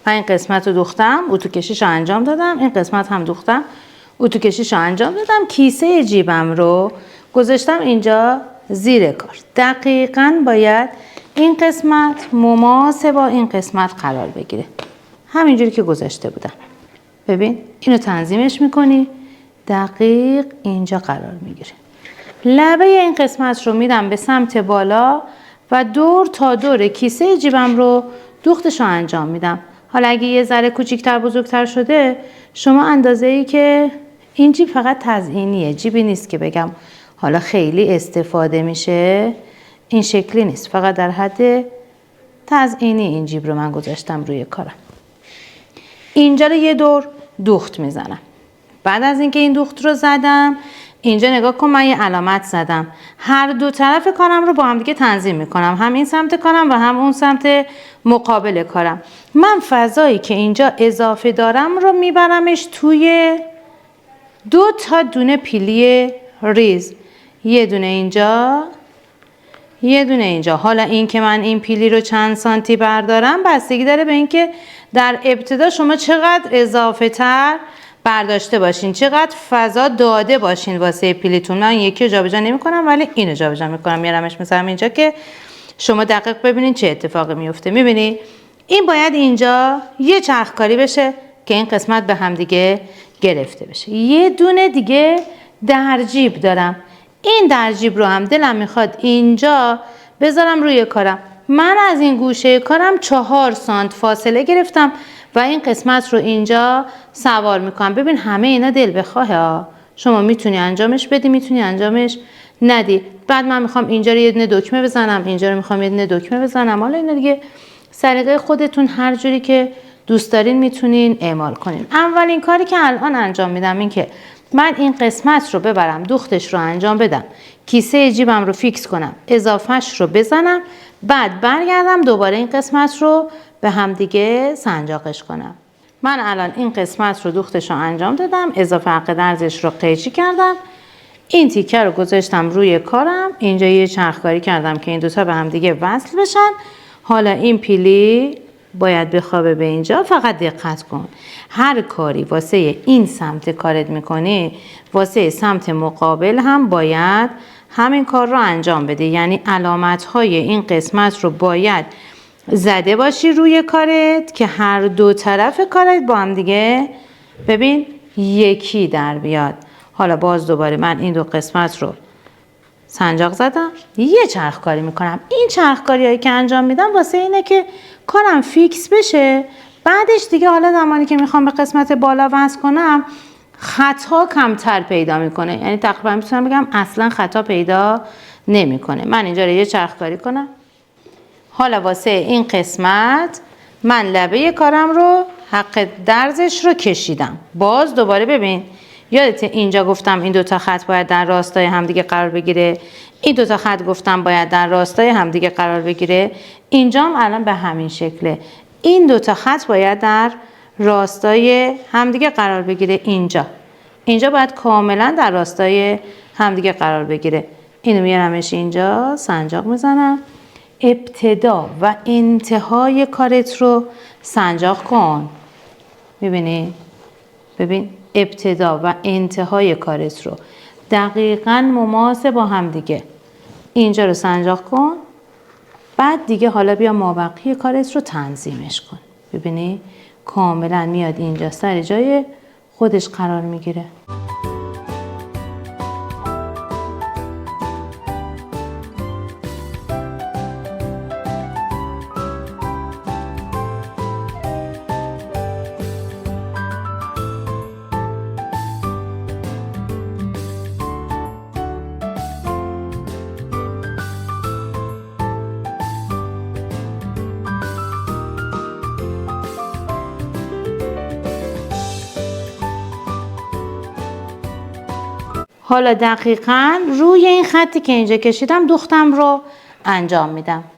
من این قسمت رو دوختم، اتو کشیش رو انجام دادم، این قسمت هم دوختم، اتو کشیش رو انجام دادم. کیسه جیبم رو گذاشتم اینجا زیر کار. دقیقاً باید این قسمت مماس با این قسمت قرار بگیره، همینجوری که گذاشته بودم. ببین اینو تنظیمش میکنی، دقیق اینجا قرار میگیره. لبه این قسمت رو میدم به سمت بالا و دور تا دور کیسه جیبم رو دوختش رو انجام میدم. حالا اگه یه ذره کوچیک‌تر بزرگتر شده، شما اندازه‌ای که این جیب فقط تزیینیه، جیبی نیست که بگم حالا خیلی استفاده میشه، این شکلی نیست، فقط در حد تزیینی این جیب رو من گذاشتم روی کارم. اینجا رو یه دور دوخت میزنم. بعد از اینکه این دوخت رو زدم، اینجا نگاه کن، من یه علامت زدم. هر دو طرف کارم رو با هم دیگه تنظیم میکنم، هم این سمت کارم و هم اون سمت مقابل کارم. من فضایی که اینجا اضافه دارم رو میبرمش توی 2 تا دونه پیلی ریز، یه دونه اینجا، یه دونه اینجا. حالا این که من این پیلی رو چند سانتی بردارم بستگی داره به اینکه در ابتدا شما چقدر اضافه تر برداشته باشین، چقدر فضا داده باشین واسه پیلیتون. من یکی رو جابجا نمی‌کنم ولی اینو جابجا می‌کنم، میارمش مثلا اینجا که شما دقیق ببینین چه اتفاقی میفته. می‌بینی این باید اینجا یه چرخکاری بشه که این قسمت به هم دیگه گرفته بشه. یه دونه دیگه در جیب دارم، این در جیب رو هم دلم میخواد اینجا بذارم روی کارم. من از این گوشه کارم 4 سانت فاصله گرفتم و این قسمت رو اینجا سوار میکنم. ببین همه اینا دل بخواهه، شما میتونی انجامش بدی، میتونی انجامش ندی. بعد من میخوام اینجا رو یه دونه دکمه بزنم، اینجا رو میخوام یه دونه دکمه بزنم. حالا اینا دیگه سلیقه خودتون، هر جوری که دوست دارین میتونین اعمال کنین. اولین کاری که الان انجام میدم این که من این قسمت رو ببرم دوختش رو انجام بدم، کیسه جیبم رو فیکس کنم، اضافهش رو بزنم، بعد برگردم دوباره این قسمت رو به هم دیگه سنجاقش کنم. من الان این قسمت رو دوختش رو انجام دادم، اضافه حق درزش رو قیچی کردم، این تیکه رو گذاشتم روی کارم، اینجا یه چرخکاری کردم که این دوتا به هم دیگه وصل بشن. حالا این پیلی باید بخوابه به اینجا. فقط دقت کن، هر کاری واسه این سمت کارت میکنی، واسه سمت مقابل هم باید همین کار رو انجام بده. یعنی علامت های این قسمت رو باید زده باشی روی کارت که هر دو طرف کارت با هم دیگه ببین یکی در بیاد. حالا باز دوباره من این دو قسمت رو سنجاق زدم، یه چرخکاری میکنم. این چرخکاری هایی که انجام میدم واسه اینه که کارم فیکس بشه. بعدش دیگه حالا زمانی که میخوام به قسمت بالا وصل کنم، خطا کمتر پیدا میکنه. یعنی تقریبا میتونم بگم اصلا خطا پیدا نمیکنه. من اینجا رو یه چرخکاری کنم. حالا واسه این قسمت من لبه کارم رو حق درزش رو کشیدم. باز دوباره ببین، یادت اینجا گفتم این دوتا خط باید در راستای همدیگه قرار بگیره، این دوتا خط گفتم باید در راستای همدیگه قرار بگیره. اینجام الان به همین شکله، این دوتا خط باید در راستای همدیگه قرار بگیره. اینجا باید کاملا در راستای همدیگه قرار بگیره. اینو میارمش اینجا، سنجاق میزنم. ابتدا و انتهای کارت رو سنجاق کن. میبینی؟ ببین ابتدا و انتهای کارت رو دقیقاً مماس با هم دیگه اینجا رو سنجاق کن. بعد دیگه حالا بیا مابقی کارت رو تنظیمش کن. ببینی کاملا میاد اینجا سر جای خودش قرار میگیره. حالا دقیقاً روی این خطی که اینجا کشیدم دوختم رو انجام میدم.